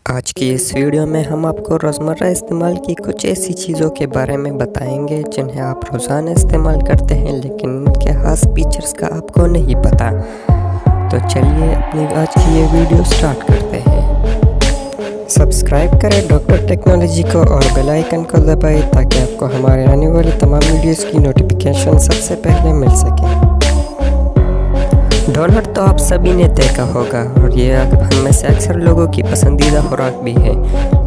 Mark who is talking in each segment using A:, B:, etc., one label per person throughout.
A: आज की इस वीडियो में हम आपको रोज़मर्रा इस्तेमाल की कुछ ऐसी चीज़ों के बारे में बताएंगे जिन्हें आप रोज़ाना इस्तेमाल करते हैं लेकिन उनके खास फीचर्स का आपको नहीं पता। तो चलिए अपनी आज की ये वीडियो स्टार्ट करते हैं। सब्सक्राइब करें डॉक्टर टेक्नोलॉजी को और बेल आइकन को दबाएं ताकि आपको हमारे आने वाली तमाम वीडियोस की नोटिफिकेशन सबसे पहले मिल सके। डोनट तो आप सभी ने देखा होगा और ये हम में से अक्सर लोगों की पसंदीदा खुराक भी है,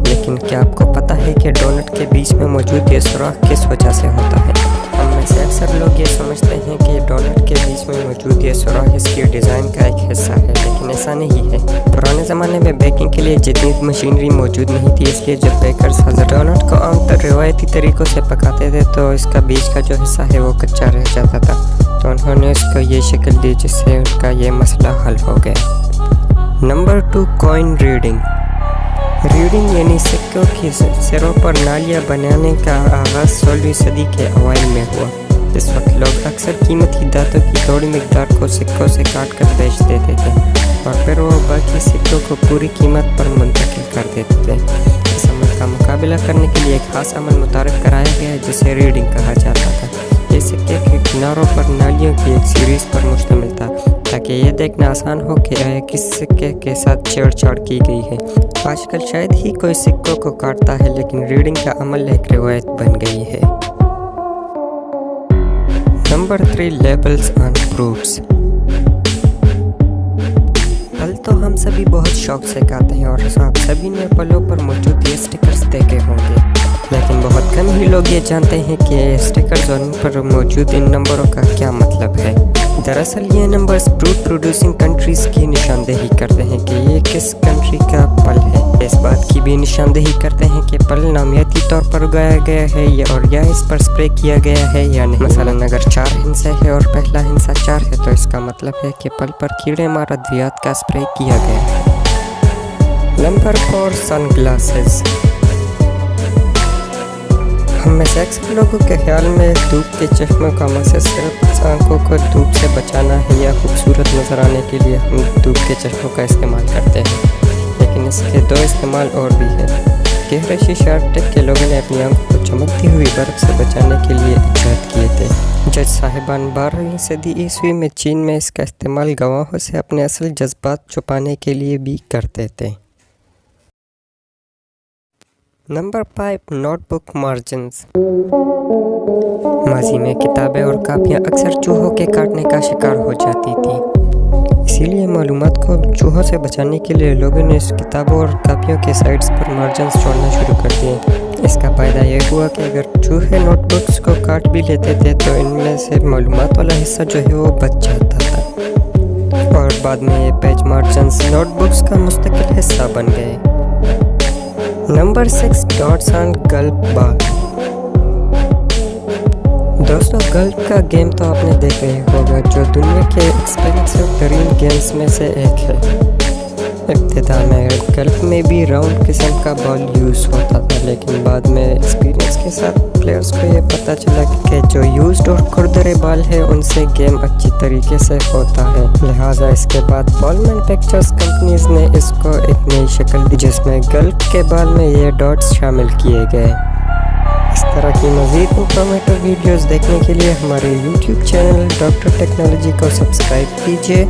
A: लेकिन क्या आपको पता है कि डोनट के बीच में मौजूद ये सुराख किस वजह से होता है? हम में से अक्सर लोग ये समझते हैं कि डोनट के बीच में मौजूद ये सुराख इसकी डिज़ाइन का एक हिस्सा है, लेकिन ऐसा नहीं है। पुराने ज़माने में बेकिंग के लिए जितनी मशीनरी मौजूद नहीं थी, इसलिए जब बेकर्स डोनट को आमतौर रिवायती तरीक़ों से पकाते थे तो इसका बीच का जो हिस्सा है वो कच्चा रह जाता था, तो उन्होंने इसको ये शक्ल दी जिससे उनका ये मसला हल हो गया। नंबर 2, कॉइन रीडिंग यानी सिक्कों की सिरों पर नालियाँ बनाने का आगाज़ 16वीं सदी के अवाइल में हुआ। इस वक्त लोग अक्सर कीमती धातु की थोड़ी मिकदार को सिक्कों से काट कर बेच देते थे और फिर वो बाकी सिक्कों को पूरी कीमत पर मुंतकिल कर देते थे। इस अमल का मुकाबला करने के लिए एक खास अमल मुतारिफ कराया गया जिसे रीडिंग कहा जाता था। ये सिक्के के किनारों पर नालियों की एक सीरीज़ पर मुश्तमिल था ताकि ये देखना आसान हो कि किस सिक्के के साथ छेड़छाड़ की गई है। आजकल शायद ही कोई सिक्कों को काटता है, लेकिन रीडिंग का अमल एक रिवायत बन गई है। Number 3, labels on fruits. फल तो हम सभी बहुत शौक से खाते हैं और आप सभी ने फलों पर मौजूद ये स्टिकर्स देखे होंगे, लेकिन बहुत कम ही लोग ये जानते हैं कि ये स्टिकर्स और उन पर मौजूद इन नंबरों का क्या मतलब है। दरअसल ये नंबर्स फ्रूट प्रोड्यूसिंग कंट्रीज़ की निशानदेही करते हैं कि ये किस कंट्री का फल है। इस बात की भी निशानदेही करते हैं कि फल नामियाती तौर पर उगाया गया है या इस पर स्प्रे किया गया है या नहीं। मसलन अगर 4 हिस्से है और पहला हिस्सा 4 है तो इसका मतलब है कि फल पर कीड़े मार अद्वियात का स्प्रे किया गया है। Number 4, sunglasses. हम में से अक्सर लोगों के ख्याल में धूप के चश्मों का मकसद सिर्फ आंखों को धूप से बचाना है या खूबसूरत नज़र आने के लिए हम धूप के चश्मों का इस्तेमाल करते हैं, लेकिन इसके 2 इस्तेमाल और भी हैं। गहरे शीशा टेक के लोगों ने अपनी आंखों को चमकती हुई बर्फ़ से बचाने के लिए इजाद किए थे। जज साहिबान 12वीं सदी ईस्वी में चीन में इसका इस्तेमाल गवाहों से अपने असल जज्बात छुपाने के लिए भी करते थे। Number 5, notebook margins. माजी में किताबें और कापियाँ अक्सर चूहों के काटने का शिकार हो जाती थी, इसीलिए मालूमात को चूहों से बचाने के लिए लोगों ने इस किताबों और कापियों के साइड्स पर मार्जिन्स छोड़ना शुरू कर दिए। इसका फ़ायदा ये हुआ कि अगर चूहे नोटबुक्स को काट भी लेते थे तो इनमें से मालूमात वाला हिस्सा जो है वो बच जाता था और बाद में ये पेज मार्जिन्स नोटबुक्स का मुस्तकिल हिस्सा बन गए। Number 6, dots on gulf ball. दोस्तों, गल्फ का गेम तो आपने देखा ही होगा, जो दुनिया के एक्सपेंसिव तरीन गेम्स में से एक है। इब्तिदा में गल्फ में भी राउंड किस्म का बॉल यूज़ होता था, लेकिन बाद में एक्सपीरियंस के साथ प्लेयर्स को ये पता चला कि जो यूज्ड और खुरदरे बॉल है उनसे गेम अच्छी तरीके से होता है। लिहाजा इसके बाद बॉल मैन्युफैक्चरर्स कंपनीज ने इसको एक नई शक्ल दी जिसमें गल्फ के बॉल में ये डॉट्स शामिल किए गए। इस तरह की मज़ीद इंफॉर्मेटिव वीडियोस देखने के लिए हमारे YouTube चैनल डॉक्टर टेक्नोलॉजी को सब्सक्राइब कीजिए।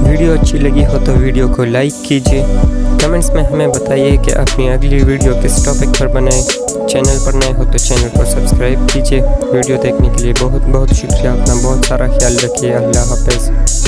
A: वीडियो अच्छी लगी हो तो वीडियो को लाइक कीजिए। कमेंट्स में हमें बताइए कि अपनी अगली वीडियो किस टॉपिक पर बनाएं। चैनल पर नए हो तो चैनल को सब्सक्राइब कीजिए। वीडियो देखने के लिए बहुत बहुत शुक्रिया। अपना बहुत सारा ख्याल रखिए। अल्लाह हाफ़िज़।